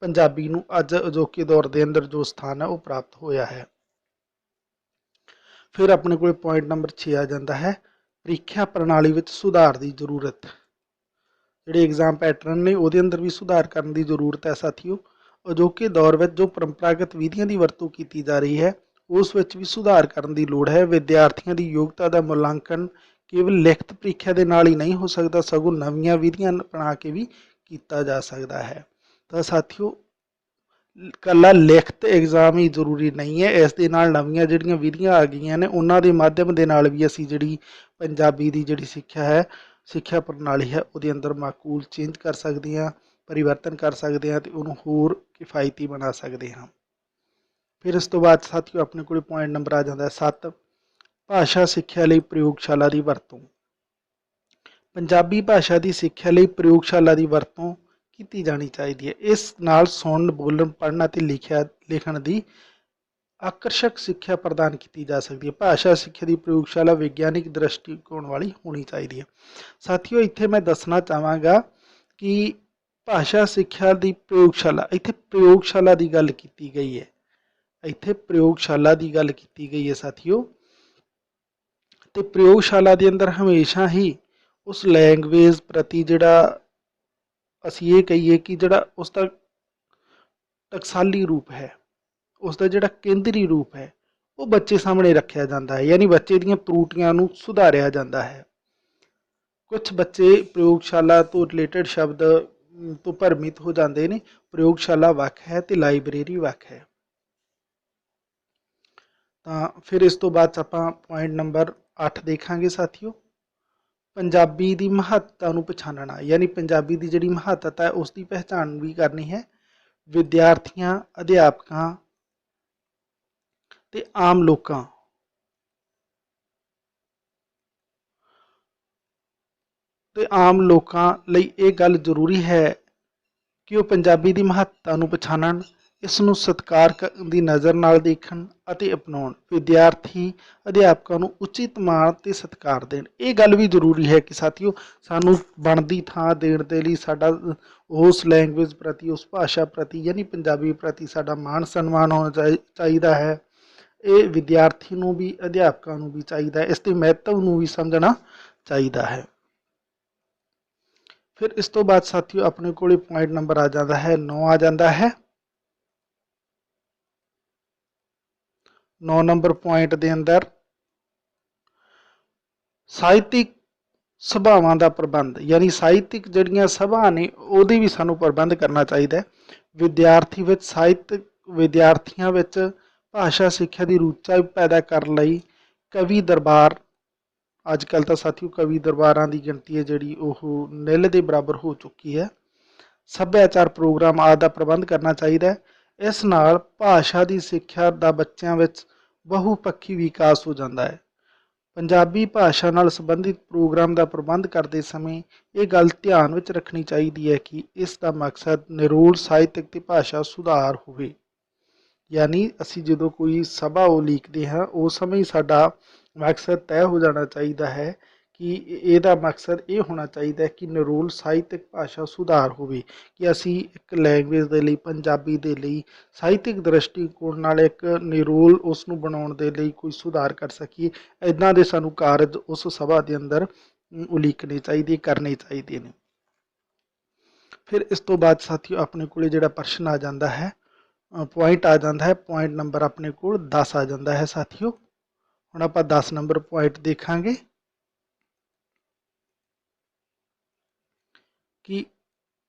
ਪੰਜਾਬੀ ਨੂੰ ਅੱਜ ਅਜੋਕੇ ਦੌਰ ਦੇ ਅੰਦਰ ਜੋ ਸਥਾਨ ਹੈ ਉਹ ਪ੍ਰਾਪਤ ਹੋਇਆ ਹੈ। ਫਿਰ ਆਪਣੇ ਕੋਲ ਪੁਆਇੰਟ ਨੰਬਰ 6 ਆ ਜਾਂਦਾ ਹੈ, ਪ੍ਰੀਖਿਆ ਪ੍ਰਣਾਲੀ ਵਿੱਚ ਸੁਧਾਰ ਦੀ ਜ਼ਰੂਰਤ। ਜਿਹੜੇ ਐਗਜ਼ਾਮ ਪੈਟਰਨ ਨੇ ਉਹਦੇ ਅੰਦਰ ਵੀ ਸੁਧਾਰ ਕਰਨ ਦੀ ਜ਼ਰੂਰਤ ਹੈ ਸਾਥੀਓ। ਅਜੋਕੇ ਦੌਰ ਵਿੱਚ ਜੋ ਪਰੰਪਰਾਗਤ ਵਿਧੀਆਂ ਦੀ ਵਰਤੋਂ ਕੀਤੀ ਜਾ ਰਹੀ ਹੈ ਉਸ ਵਿੱਚ ਵੀ ਸੁਧਾਰ ਕਰਨ ਦੀ ਲੋੜ ਹੈ। ਵਿਦਿਆਰਥੀਆਂ ਦੀ ਯੋਗਤਾ ਦਾ ਮੁਲਾਂਕਣ ਕੇਵਲ ਲਿਖਤ ਪ੍ਰੀਖਿਆ ਦੇ ਨਾਲ ਹੀ ਨਹੀਂ ਹੋ ਸਕਦਾ, ਸਗੋਂ ਨਵੀਆਂ ਵਿਧੀਆਂ ਅਪਣਾ ਕੇ ਵੀ ਕੀਤਾ ਜਾ ਸਕਦਾ ਹੈ। ਤਾਂ ਸਾਥੀਓ ਕੱਲਾ ਲਿਖਤ ਐਗਜ਼ਾਮ ਹੀ ਜ਼ਰੂਰੀ ਨਹੀਂ ਹੈ। ਇਸ ਦੇ ਨਾਲ ਨਵੀਆਂ ਜਿਹੜੀਆਂ ਵਿਧੀਆਂ ਆ ਗਈਆਂ ਨੇ ਉਹਨਾਂ ਦੇ ਮਾਧਿਅਮ ਦੇ ਨਾਲ ਵੀ ਅਸੀਂ ਜਿਹੜੀ ਪੰਜਾਬੀ ਦੀ ਜਿਹੜੀ ਸਿੱਖਿਆ ਹੈ, ਸਿੱਖਿਆ ਪ੍ਰਣਾਲੀ ਹੈ, ਉਹਦੇ ਅੰਦਰ ਮਾਕੂਲ ਚੇਂਜ ਕਰ ਸਕਦੇ ਹਾਂ, ਪਰਿਵਰਤਨ ਕਰ ਸਕਦੇ ਹਾਂ ਅਤੇ ਉਹਨੂੰ ਹੋਰ ਕਿਫਾਇਤੀ ਬਣਾ ਸਕਦੇ ਹਾਂ। ਫਿਰ ਇਸ ਤੋਂ ਬਾਅਦ ਸਾਥੀਓ ਆਪਣੇ ਕੋਲ ਪੁਆਇੰਟ ਨੰਬਰ ਆ ਜਾਂਦਾ ਹੈ 7, ਭਾਸ਼ਾ ਸਿੱਖਿਆ ਲਈ ਪ੍ਰਯੋਗਸ਼ਾਲਾ ਦੀ ਵਰਤੋਂ। ਪੰਜਾਬੀ ਭਾਸ਼ਾ ਦੀ ਸਿੱਖਿਆ ਲਈ ਪ੍ਰਯੋਗਸ਼ਾਲਾ ਦੀ ਵਰਤੋਂ ਕੀਤੀ ਜਾਣੀ ਚਾਹੀਦੀ ਹੈ। ਇਸ ਨਾਲ ਸੁਣਨ, ਬੋਲਣ, ਪੜ੍ਹਨ ਅਤੇ ਲਿਖਣ ਦੀ ਆਕਰਸ਼ਕ ਸਿੱਖਿਆ ਪ੍ਰਦਾਨ ਕੀਤੀ ਜਾ ਸਕਦੀ ਹੈ। ਭਾਸ਼ਾ ਸਿੱਖਿਆ ਦੀ ਪ੍ਰਯੋਗਸ਼ਾਲਾ ਵਿਗਿਆਨਿਕ ਦ੍ਰਿਸ਼ਟੀਕੋਣ ਵਾਲੀ ਹੋਣੀ ਚਾਹੀਦੀ ਹੈ। ਸਾਥੀਓ ਇੱਥੇ ਮੈਂ ਦੱਸਣਾ ਚਾਹਾਂਗਾ ਕਿ ਭਾਸ਼ਾ ਸਿੱਖਿਆ ਦੀ ਪ੍ਰਯੋਗਸ਼ਾਲਾ, ਇੱਥੇ ਪ੍ਰਯੋਗਸ਼ਾਲਾ ਦੀ ਗੱਲ ਕੀਤੀ ਗਈ ਹੈ, ਇੱਥੇ ਪ੍ਰਯੋਗਸ਼ਾਲਾ ਦੀ ਗੱਲ ਕੀਤੀ ਗਈ ਹੈ ਸਾਥੀਓ। ਤੇ ਪ੍ਰਯੋਗਸ਼ਾਲਾ ਦੇ ਅੰਦਰ ਹਮੇਸ਼ਾ ਹੀ ਉਸ ਲੈਂਗੁਏਜ ਪ੍ਰਤੀ ਜਿਹੜਾ ਅਸੀਂ ਇਹ ਕਹੀਏ ਕਿ ਜਿਹੜਾ ਉਸ ਦਾ ਟਕਸਾਲੀ ਰੂਪ ਹੈ, ਉਸ ਦਾ ਜਿਹੜਾ ਕੇਂਦਰੀ ਰੂਪ ਹੈ, ਉਹ ਬੱਚੇ ਸਾਹਮਣੇ ਰੱਖਿਆ ਜਾਂਦਾ ਹੈ, ਯਾਨੀ ਬੱਚੇ ਦੀਆਂ ਤਰੁੱਟੀਆਂ ਨੂੰ ਸੁਧਾਰਿਆ ਜਾਂਦਾ ਹੈ। ਕੁਝ ਬੱਚੇ ਪ੍ਰਯੋਗਸ਼ਾਲਾ ਤੋਂ ਰਿਲੇਟਡ ਸ਼ਬਦ ਤੋਂ ਭਰਮਿਤ ਹੋ ਜਾਂਦੇ ਨੇ। ਪ੍ਰਯੋਗਸ਼ਾਲਾ ਵੱਖ ਹੈ ਤੇ ਲਾਇਬ੍ਰੇਰੀ ਵੱਖ ਹੈ। ਤਾਂ ਫਿਰ ਇਸ ਤੋਂ ਬਾਅਦ ਆਪਾਂ ਪੁਆਇੰਟ ਨੰਬਰ 8 ਦੇਖਾਂਗੇ ਸਾਥੀਓ, ਪੰਜਾਬੀ ਦੀ ਮਹੱਤਤਾ ਨੂੰ ਪਛਾਣਨਾ, ਯਾਨੀ ਪੰਜਾਬੀ ਦੀ ਜਿਹੜੀ ਮਹੱਤਤਾ ਹੈ ਉਸ ਦੀ ਪਹਿਚਾਣ ਵੀ ਕਰਨੀ ਹੈ। ਵਿਦਿਆਰਥੀਆਂ, ਅਧਿਆਪਕਾਂ ਤੇ ਆਮ ਲੋਕਾਂ ਲਈ ਇਹ ਗੱਲ ਜ਼ਰੂਰੀ ਹੈ ਕਿ ਉਹ ਪੰਜਾਬੀ ਦੀ ਮਹੱਤਤਾ ਨੂੰ ਪਛਾਣਨ, ਇਸ ਨੂੰ ਸਤਿਕਾਰ ਦੀ ਨਜ਼ਰ ਨਾਲ ਦੇਖਣ ਅਤੇ ਅਪਣਾਉਣ। ਵਿਦਿਆਰਥੀ ਅਧਿਆਪਕਾਂ ਨੂੰ ਉਚਿਤ ਮਾਣ ਅਤੇ ਸਤਿਕਾਰ ਦੇਣ। ਇਹ ਗੱਲ ਵੀ ਜ਼ਰੂਰੀ ਹੈ ਕਿ ਸਾਥੀਓ ਸਾਨੂੰ ਬਣਦੀ ਥਾਂ ਦੇਣ ਦੇ ਲਈ ਸਾਡਾ ਉਸ ਲੈਂਗੁਏਜ ਪ੍ਰਤੀ, ਉਸ ਭਾਸ਼ਾ ਪ੍ਰਤੀ ਯਾਨੀ ਪੰਜਾਬੀ ਪ੍ਰਤੀ ਸਾਡਾ ਮਾਣ ਸਨਮਾਨ ਹੋਣਾ ਚਾਹੀਦਾ ਹੈ। ਇਹ ਵਿਦਿਆਰਥੀ ਨੂੰ ਵੀ, ਅਧਿਆਪਕਾਂ ਨੂੰ ਵੀ ਚਾਹੀਦਾ ਹੈ। ਇਸ ਦੇ ਮਹੱਤਵ ਨੂੰ ਵੀ ਸਮਝਣਾ ਚਾਹੀਦਾ ਹੈ। ਫਿਰ ਇਸ ਤੋਂ ਬਾਅਦ ਸਾਥੀਓ ਆਪਣੇ ਕੋਲ ਪੁਆਇੰਟ ਨੰਬਰ ਆ ਜਾਂਦਾ ਹੈ 9 ਆ ਜਾਂਦਾ ਹੈ। 9 ਨੰਬਰ ਪੁਆਇੰਟ ਦੇ ਅੰਦਰ ਸਾਹਿਤਿਕ ਸਭਾਵਾਂ ਦਾ ਪ੍ਰਬੰਧ, ਯਾਨੀ ਸਾਹਿਤਿਕ ਜਿਹੜੀਆਂ ਸਭਾ ਨੇ ਉਹਦੀ ਵੀ ਸਾਨੂੰ ਪ੍ਰਬੰਧ ਕਰਨਾ ਚਾਹੀਦਾ ਹੈ। ਵਿਦਿਆਰਥੀਆਂ ਵਿੱਚ ਭਾਸ਼ਾ ਸਿੱਖਿਆ ਦੀ ਰੁਚੀ ਪੈਦਾ ਕਰਨ ਲਈ ਕਵੀ ਦਰਬਾਰ, ਅੱਜ ਕੱਲ੍ਹ ਤਾਂ ਸਾਥੀਓ ਕਵੀ ਦਰਬਾਰਾਂ ਦੀ ਗਿਣਤੀ ਹੈ ਜਿਹੜੀ ਉਹ ਨਿੱਲ ਦੇ ਬਰਾਬਰ ਹੋ ਚੁੱਕੀ ਹੈ। ਸੱਭਿਆਚਾਰ ਪ੍ਰੋਗਰਾਮ ਆਦਿ ਦਾ ਪ੍ਰਬੰਧ ਕਰਨਾ ਚਾਹੀਦਾ ਹੈ। ਇਸ ਨਾਲ ਭਾਸ਼ਾ ਦੀ ਸਿੱਖਿਆ ਦਾ ਬੱਚਿਆਂ ਵਿੱਚ ਬਹੁਪੱਖੀ ਵਿਕਾਸ ਹੋ ਜਾਂਦਾ ਹੈ। ਪੰਜਾਬੀ ਭਾਸ਼ਾ ਨਾਲ ਸੰਬੰਧਿਤ ਪ੍ਰੋਗਰਾਮ ਦਾ ਪ੍ਰਬੰਧ ਕਰਦੇ ਸਮੇਂ ਇਹ ਗੱਲ ਧਿਆਨ ਵਿੱਚ ਰੱਖਣੀ ਚਾਹੀਦੀ ਹੈ ਕਿ ਇਸ ਦਾ ਮਕਸਦ ਨਿਰੋਲ ਸਾਹਿਤਕ ਤੇ ਭਾਸ਼ਾ ਸੁਧਾਰ ਹੋਵੇ। ਯਾਨੀ ਅਸੀਂ ਜਦੋਂ ਕੋਈ ਸਭਾ ਉਲੀਕਦੇ ਹਾਂ ਉਸ ਸਮੇਂ ਹੀ ਸਾਡਾ ਮਕਸਦ ਤੈਅ ਹੋ ਜਾਣਾ ਚਾਹੀਦਾ ਹੈ ਕਿ ਇਹਦਾ ਮਕਸਦ ਇਹ ਹੋਣਾ ਚਾਹੀਦਾ ਹੈ ਕਿ ਨਿਰੋਲ ਸਾਹਿਤਕ ਭਾਸ਼ਾ ਸੁਧਾਰ ਹੋਵੇ, ਕਿ ਅਸੀਂ ਇੱਕ ਲੈਂਗੁਏਜ ਦੇ ਲਈ, ਪੰਜਾਬੀ ਦੇ ਲਈ ਸਾਹਿਤਕ ਦ੍ਰਿਸ਼ਟੀਕੋਣ ਨਾਲ ਇੱਕ ਨਿਰੋਲ ਉਸ ਨੂੰ ਬਣਾਉਣ ਦੇ ਲਈ ਕੋਈ ਸੁਧਾਰ ਕਰ ਸਕੀਏ। ਇੱਦਾਂ ਦੇ ਸਾਨੂੰ ਕਾਰਜ ਉਸ ਸਭਾ ਦੇ ਅੰਦਰ ਉਲੀਕਣੇ ਚਾਹੀਦੇ, ਕਰਨੇ ਚਾਹੀਦੇ ਨੇ। ਫਿਰ ਇਸ ਤੋਂ ਬਾਅਦ ਸਾਥੀਓ ਆਪਣੇ ਕੋਲ ਜਿਹੜਾ ਪ੍ਰਸ਼ਨ ਆ ਜਾਂਦਾ ਹੈ, ਪੁਆਇੰਟ ਆ ਜਾਂਦਾ ਹੈ, ਪੁਆਇੰਟ ਨੰਬਰ ਆਪਣੇ ਕੋਲ 10 ਆ ਜਾਂਦਾ ਹੈ ਸਾਥੀਓ। ਹੁਣ ਆਪਾਂ 10 ਨੰਬਰ ਪੁਆਇੰਟ ਦੇਖਾਂਗੇ ਕਿ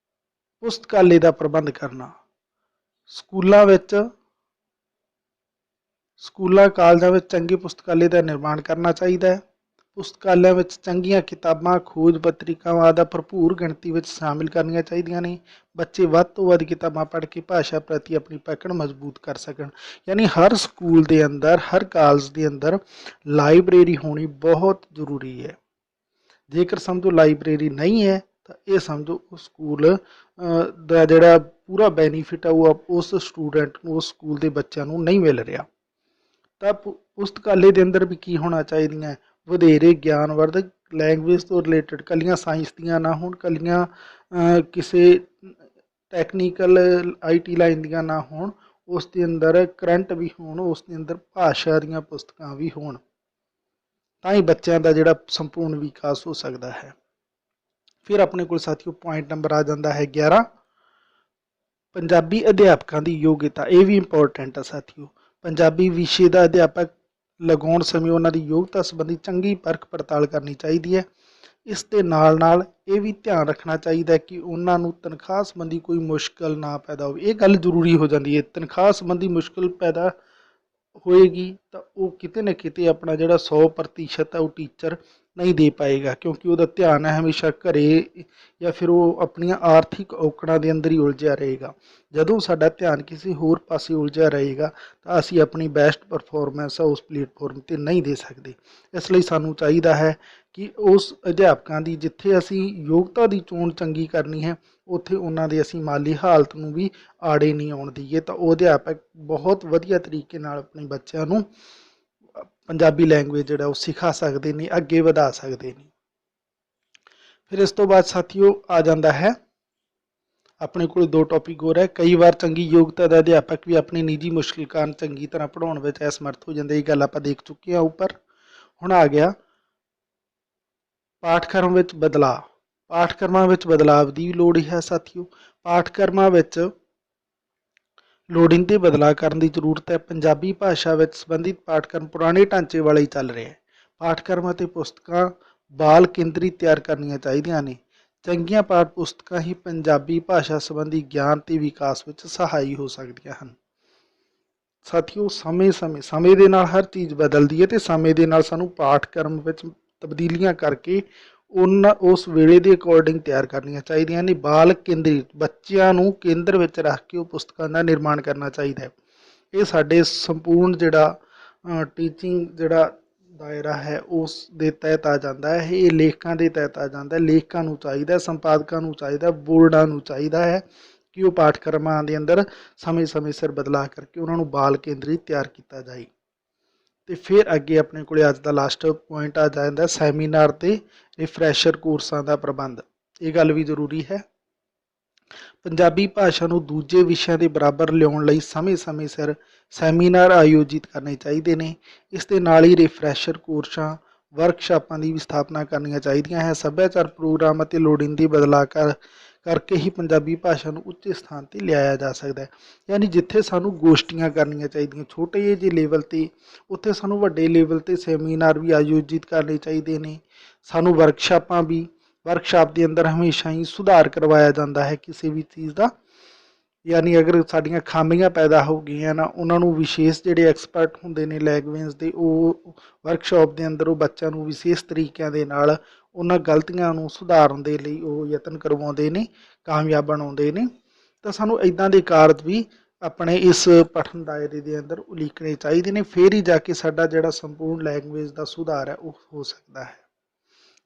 ਪੁਸਤਕਾਲੇ ਦਾ ਪ੍ਰਬੰਧ ਕਰਨਾ। ਸਕੂਲਾਂ ਕਾਲਜਾਂ ਵਿੱਚ ਚੰਗੇ ਪੁਸਤਕਾਲੇ ਦਾ ਨਿਰਮਾਣ ਕਰਨਾ ਚਾਹੀਦਾ ਹੈ। ਪੁਸਤਕਾਲਿਆਂ ਵਿੱਚ ਚੰਗੀਆਂ ਕਿਤਾਬਾਂ, ਖੋਜ ਪੱਤਰਿਕਾਵਾਂ ਦਾ ਭਰਪੂਰ ਗਿਣਤੀ ਵਿੱਚ ਸ਼ਾਮਿਲ ਕਰਨੀਆਂ ਚਾਹੀਦੀਆਂ ਨੇ। ਬੱਚੇ ਵੱਧ ਤੋਂ ਵੱਧ ਕਿਤਾਬਾਂ ਪੜ੍ਹ ਕੇ ਭਾਸ਼ਾ ਪ੍ਰਤੀ ਆਪਣੀ ਪਕੜ ਮਜ਼ਬੂਤ ਕਰ ਸਕਣ। ਯਾਨੀ ਹਰ ਸਕੂਲ ਦੇ ਅੰਦਰ, ਹਰ ਕਾਲਜ ਦੇ ਅੰਦਰ ਲਾਇਬ੍ਰੇਰੀ ਹੋਣੀ ਬਹੁਤ ਜ਼ਰੂਰੀ ਹੈ। ਜੇਕਰ ਸਮਝੋ ਲਾਇਬ੍ਰੇਰੀ ਨਹੀਂ ਹੈ ਤਾਂ ਇਹ ਸਮਝੋ ਉਸ ਸਕੂਲ ਦਾ ਜਿਹੜਾ ਪੂਰਾ ਬੈਨੀਫਿਟ ਆ ਉਹ ਉਸ ਸਟੂਡੈਂਟ ਨੂੰ, ਉਸ ਸਕੂਲ ਦੇ ਬੱਚਿਆਂ ਨੂੰ ਨਹੀਂ ਮਿਲ ਰਿਹਾ। ਤਾਂ ਪੁਸਤਕਾਲੇ ਦੇ ਅੰਦਰ ਵੀ ਕੀ ਹੋਣਾ ਚਾਹੀਦੀਆਂ, ਵਧੇਰੇ ਗਿਆਨਵਰਧਕ, ਲੈਂਗੁਏਜ ਤੋਂ ਰਿਲੇਟਡ, ਕੱਲੀਆਂ ਸਾਇੰਸ ਦੀਆਂ ਨਾ ਹੋਣ, ਕੱਲੀਆਂ ਕਿਸੇ ਟੈਕਨੀਕਲ IT ਲਾਈਨ ਦੀਆਂ ਨਾ ਹੋਣ, ਉਸ ਦੇ ਅੰਦਰ ਕਰੰਟ ਵੀ ਹੋਣ, ਉਸ ਦੇ ਅੰਦਰ ਭਾਸ਼ਾ ਦੀਆਂ ਪੁਸਤਕਾਂ ਵੀ ਹੋਣ, ਤਾਂ ਹੀ ਬੱਚਿਆਂ ਦਾ ਜਿਹੜਾ ਸੰਪੂਰਨ ਵਿਕਾਸ ਹੋ ਸਕਦਾ ਹੈ। ਫਿਰ ਆਪਣੇ ਕੋਲ ਸਾਥੀਓ ਪੁਆਇੰਟ ਨੰਬਰ ਆ ਜਾਂਦਾ ਹੈ 11, ਪੰਜਾਬੀ ਅਧਿਆਪਕਾਂ ਦੀ ਯੋਗਤਾ। ਇਹ ਵੀ ਇੰਪੋਰਟੈਂਟ ਆ ਸਾਥੀਓ। ਪੰਜਾਬੀ ਵਿਸ਼ੇ ਦਾ ਅਧਿਆਪਕ ਲਗਾਉਣ ਸਮੇਂ ਉਹਨਾਂ ਦੀ ਯੋਗਤਾ ਸੰਬੰਧੀ ਚੰਗੀ ਪਰਖ ਪੜਤਾਲ ਕਰਨੀ ਚਾਹੀਦੀ ਹੈ। ਇਸ ਦੇ ਨਾਲ ਇਹ ਵੀ ਧਿਆਨ ਰੱਖਣਾ ਚਾਹੀਦਾ ਕਿ ਉਹਨਾਂ ਨੂੰ ਤਨਖਾਹ ਸੰਬੰਧੀ ਕੋਈ ਮੁਸ਼ਕਲ ਨਾ ਪੈਦਾ ਹੋਵੇ। ਇਹ ਗੱਲ ਜ਼ਰੂਰੀ ਹੋ ਜਾਂਦੀ ਹੈ, ਤਨਖਾਹ ਸੰਬੰਧੀ ਮੁਸ਼ਕਲ ਪੈਦਾ ਹੋਏਗੀ ਤਾਂ ਉਹ ਕਿਤੇ ਨਾ ਕਿਤੇ ਆਪਣਾ ਜਿਹੜਾ 100% ਹੈ ਉਹ ਟੀਚਰ ਨਹੀਂ ਦੇ ਪਾਏਗਾ, ਕਿਉਂਕਿ ਉਹਦਾ ਧਿਆਨ ਹੈ ਹਮੇਸ਼ਾ ਘਰੇ ਜਾਂ ਫਿਰ ਉਹ ਆਪਣੀਆਂ ਆਰਥਿਕ ਔਕੜਾਂ ਦੇ ਅੰਦਰ ਹੀ ਉਲਝਿਆ ਰਹੇਗਾ। ਜਦੋਂ ਸਾਡਾ ਧਿਆਨ ਕਿਸੇ ਹੋਰ ਪਾਸੇ ਉਲਝਿਆ ਰਹੇਗਾ ਤਾਂ ਅਸੀਂ ਆਪਣੀ ਬੈਸਟ ਪਰਫਾਰਮੈਂਸ ਉਸ ਪਲੇਟਫਾਰਮ 'ਤੇ ਨਹੀਂ ਦੇ ਸਕਦੇ। ਇਸ ਲਈ ਸਾਨੂੰ ਚਾਹੀਦਾ ਹੈ ਕਿ ਉਸ ਅਧਿਆਪਕਾਂ ਦੀ ਜਿੱਥੇ ਅਸੀਂ ਯੋਗਤਾ ਦੀ ਚੋਣ ਚੰਗੀ ਕਰਨੀ ਹੈ, ਉੱਥੇ ਉਹਨਾਂ ਦੇ ਅਸੀਂ ਮਾਲੀ ਹਾਲਤ ਨੂੰ ਵੀ ਆੜੇ ਨਹੀਂ ਆਉਣ ਦਈਏ, ਤਾਂ ਉਹ ਅਧਿਆਪਕ ਬਹੁਤ ਵਧੀਆ ਤਰੀਕੇ ਨਾਲ ਆਪਣੇ ਬੱਚਿਆਂ ਨੂੰ ਪੰਜਾਬੀ ਲੈਂਗੁਏਜ ਜਿਹੜਾ ਉਹ ਸਿਖਾ ਸਕਦੇ ਨੇ, ਅੱਗੇ ਵਧਾ ਸਕਦੇ ਨੇ। ਫਿਰ ਇਸ ਤੋਂ ਬਾਅਦ ਸਾਥੀਓ ਆ ਜਾਂਦਾ ਹੈ ਆਪਣੇ ਕੋਲ 2 ਟੌਪਿਕ ਹੋਰ ਹੈ। ਕਈ ਵਾਰ ਚੰਗੀ ਯੋਗਤਾ ਦਾ ਅਧਿਆਪਕ ਵੀ ਆਪਣੀ ਨਿੱਜੀ ਮੁਸ਼ਕਿਲ ਕਾਰਨ ਚੰਗੀ ਤਰ੍ਹਾਂ ਪੜ੍ਹਾਉਣ ਵਿੱਚ ਅਸਮਰਥ ਹੋ ਜਾਂਦੇ। ਇਹ ਗੱਲ ਆਪਾਂ ਦੇਖ ਚੁੱਕੇ ਹਾਂ ਉੱਪਰ। ਹੁਣ ਆ ਗਿਆ ਪਾਠਕ੍ਰਮ ਵਿੱਚ ਬਦਲਾਅ। ਪਾਠਕ੍ਰਮਾਂ ਵਿੱਚ ਬਦਲਾਵ ਦੀ ਲੋੜ ਹੈ ਸਾਥੀਓ। ਪਾਠਕ੍ਰਮਾਂ ਵਿੱਚ ਲੋੜੀਂਦੇ ਬਦਲਾਅ ਕਰਨ ਦੀ ਜ਼ਰੂਰਤ ਹੈ। ਪੰਜਾਬੀ ਭਾਸ਼ਾ ਵਿੱਚ ਸੰਬੰਧਿਤ ਪਾਠਕ੍ਰਮ ਪੁਰਾਣੇ ਢਾਂਚੇ ਵਾਲਾ ਹੀ ਚੱਲ ਰਿਹਾ ਹੈ। ਪਾਠਕ੍ਰਮ ਅਤੇ ਪੁਸਤਕਾਂ ਬਾਲ ਕੇਂਦਰਿਤ ਤਿਆਰ ਕਰਨੀਆਂ ਚਾਹੀਦੀਆਂ ਨੇ। ਚੰਗੀਆਂ ਪਾਠ ਪੁਸਤਕਾਂ ਹੀ ਪੰਜਾਬੀ ਭਾਸ਼ਾ ਸੰਬੰਧੀ ਗਿਆਨ ਤੇ ਵਿਕਾਸ ਵਿੱਚ ਸਹਾਈ ਹੋ ਸਕਦੀਆਂ ਹਨ। ਸਾਥੀਓ ਸਮੇਂ ਦੇ ਨਾਲ ਹਰ ਚੀਜ਼ ਬਦਲਦੀ ਹੈ, ਤੇ ਸਮੇਂ ਦੇ ਨਾਲ ਸਾਨੂੰ ਪਾਠਕ੍ਰਮ ਵਿੱਚ ਤਬਦੀਲੀਆਂ ਕਰਕੇ ਉਸ ਵੇਲੇ ਦੇ ਅਕੋਰਡਿੰਗ ਤਿਆਰ ਕਰਨੀਆਂ ਚਾਹੀਦੀਆਂ ਨੇ। ਬਾਲ ਕੇਂਦਰਿਤ, ਬੱਚਿਆਂ ਨੂੰ ਕੇਂਦਰ ਵਿੱਚ ਰੱਖ ਕੇ ਉਹ ਪੁਸਤਕਾਂ ਦਾ ਨਿਰਮਾਣ ਕਰਨਾ ਚਾਹੀਦਾ ਹੈ। ਇਹ ਸਾਡੇ ਸੰਪੂਰਨ ਜਿਹੜਾ ਟੀਚਿੰਗ ਜਿਹੜਾ ਦਾਇਰਾ ਹੈ ਉਸ ਦੇ ਤਹਿਤ ਆ ਜਾਂਦਾ ਹੈ। ਇਹ ਲੇਖਕਾਂ ਦੇ ਤਹਿਤ ਆ ਜਾਂਦਾ ਹੈ। ਲੇਖਕਾਂ ਨੂੰ ਚਾਹੀਦਾ, ਸੰਪਾਦਕਾਂ ਨੂੰ ਚਾਹੀਦਾ, ਬੋਰਡਾਂ ਨੂੰ ਚਾਹੀਦਾ ਹੈ ਕਿ ਉਹ ਪਾਠਕ੍ਰਮਾਂ ਦੇ ਅੰਦਰ ਸਮੇਂ ਸਿਰ ਬਦਲਾਅ ਕਰਕੇ ਉਹਨਾਂ ਨੂੰ ਬਾਲ ਕੇਂਦਰਿਤ ਤਿਆਰ ਕੀਤਾ ਜਾਏ। ਤੇ ਫਿਰ ਅੱਗੇ ਆਪਣੇ ਕੋਲ ਅੱਜ ਦਾ ਲਾਸਟ ਪੁਆਇੰਟ ਆ ਜਾਂਦਾ ਸੈਮੀਨਾਰ ਤੇ ਰਿਫਰੈਸ਼ਰ ਕੋਰਸਾਂ ਦਾ ਪ੍ਰਬੰਧ। ਇਹ ਗੱਲ ਵੀ ਜ਼ਰੂਰੀ ਹੈ। ਪੰਜਾਬੀ ਭਾਸ਼ਾ ਨੂੰ ਦੂਜੇ ਵਿਸ਼ਿਆਂ ਦੇ ਬਰਾਬਰ ਲਿਆਉਣ ਲਈ ਸਮੇਂ ਸਿਰ ਸੈਮੀਨਾਰ ਆਯੋਜਿਤ ਕਰਨੇ ਚਾਹੀਦੇ ਨੇ। ਇਸ ਦੇ ਨਾਲ ਹੀ ਰਿਫਰੈਸ਼ਰ ਕੋਰਸਾਂ, ਵਰਕਸ਼ਾਪਾਂ ਦੀ ਵੀ ਸਥਾਪਨਾ ਕਰਨੀਆਂ ਚਾਹੀਦੀਆਂ ਹੈ। ਸੱਭਿਆਚਾਰ ਪ੍ਰੋਗਰਾਮ ਅਤੇ ਲੋੜੀਂਦੇ ਬਦਲਾਅ ਕਰਕੇ ਹੀ ਪੰਜਾਬੀ ਭਾਸ਼ਾ ਨੂੰ ਉੱਚੇ ਸਥਾਨ 'ਤੇ ਲਿਆਇਆ ਜਾ ਸਕਦਾ ਹੈ। ਯਾਨੀ ਜਿੱਥੇ ਸਾਨੂੰ ਗੋਸ਼ਟੀਆਂ ਕਰਨੀਆਂ ਚਾਹੀਦੀਆਂ ਛੋਟੇ ਜਿਹੇ ਲੈਵਲ 'ਤੇ, ਉੱਥੇ ਸਾਨੂੰ ਵੱਡੇ ਲੈਵਲ 'ਤੇ ਸੈਮੀਨਾਰ ਵੀ ਆਯੋਜਿਤ ਕਰਨੇ ਚਾਹੀਦੇ ਨੇ। ਸਾਨੂੰ ਵਰਕਸ਼ਾਪ ਦੇ ਅੰਦਰ ਹਮੇਸ਼ਾ ਹੀ ਸੁਧਾਰ ਕਰਵਾਇਆ ਜਾਂਦਾ ਹੈ ਕਿਸੇ ਵੀ ਚੀਜ਼ ਦਾ। ਯਾਨੀ ਅਗਰ ਸਾਡੀਆਂ ਖਾਮੀਆਂ ਪੈਦਾ ਹੋ ਗਈਆਂ ਨਾ, ਉਹਨਾਂ ਨੂੰ ਵਿਸ਼ੇਸ਼ ਜਿਹੜੇ ਐਕਸਪਰਟ ਹੁੰਦੇ ਨੇ ਲੈਂਗੁਏਜ ਦੇ, ਉਹ ਵਰਕਸ਼ਾਪ ਦੇ ਅੰਦਰ ਉਹ ਬੱਚਿਆਂ ਨੂੰ ਵਿਸ਼ੇਸ਼ ਤਰੀਕਿਆਂ ਦੇ ਨਾਲ ਉਹਨਾਂ ਗਲਤੀਆਂ ਨੂੰ ਸੁਧਾਰਨ ਦੇ ਲਈ ਉਹ ਯਤਨ ਕਰਵਾਉਂਦੇ ਨੇ, ਕਾਮਯਾਬ ਬਣਾਉਂਦੇ ਨੇ। ਤਾਂ ਸਾਨੂੰ ਇੱਦਾਂ ਦੇ ਕਾਰਜ ਵੀ ਆਪਣੇ ਇਸ ਪਠਨ ਦਾਇਰੇ ਦੇ ਅੰਦਰ ਉਲੀਕਣੇ ਚਾਹੀਦੇ ਨੇ। ਫਿਰ ਹੀ ਜਾ ਕੇ ਸਾਡਾ ਜਿਹੜਾ ਸੰਪੂਰਨ ਲੈਂਗੁਏਜ ਦਾ ਸੁਧਾਰ ਹੈ ਉਹ ਹੋ ਸਕਦਾ ਹੈ।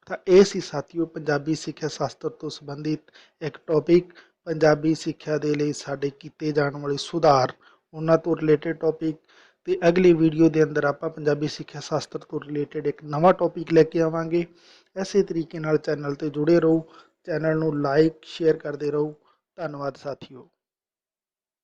ਤਾਂ ਇਹ ਸੀ ਸਾਥੀਓ ਪੰਜਾਬੀ ਸਿੱਖਿਆ ਸ਼ਾਸਤਰ ਤੋਂ ਸੰਬੰਧਿਤ ਇੱਕ ਟੌਪਿਕ। ਪੰਜਾਬੀ ਸਿੱਖਿਆ ਦੇ ਲਈ ਸਾਡੇ ਕੀਤੇ ਜਾਣ ਵਾਲੇ ਸੁਧਾਰ, ਉਹਨਾਂ ਤੋਂ ਰਿਲੇਟਡ ਟੌਪਿਕ। ਤੇ ਅਗਲੀ ਵੀਡੀਓ ਦੇ ਅੰਦਰ ਆਪਾਂ ਪੰਜਾਬੀ ਸਿੱਖਿਆ ਸ਼ਾਸਤਰ ਤੋਂ ਰਿਲੇਟਡ ਇੱਕ ਨਵਾਂ ਟੌਪਿਕ ਲੈ ਕੇ ਆਵਾਂਗੇ। ਇਸੇ ਤਰੀਕੇ ਨਾਲ ਚੈਨਲ ਤੇ ਜੁੜੇ ਰਹੋ, ਚੈਨਲ ਨੂੰ ਲਾਈਕ ਸ਼ੇਅਰ ਕਰਦੇ ਰਹੋ। ਧੰਨਵਾਦ ਸਾਥੀਓ।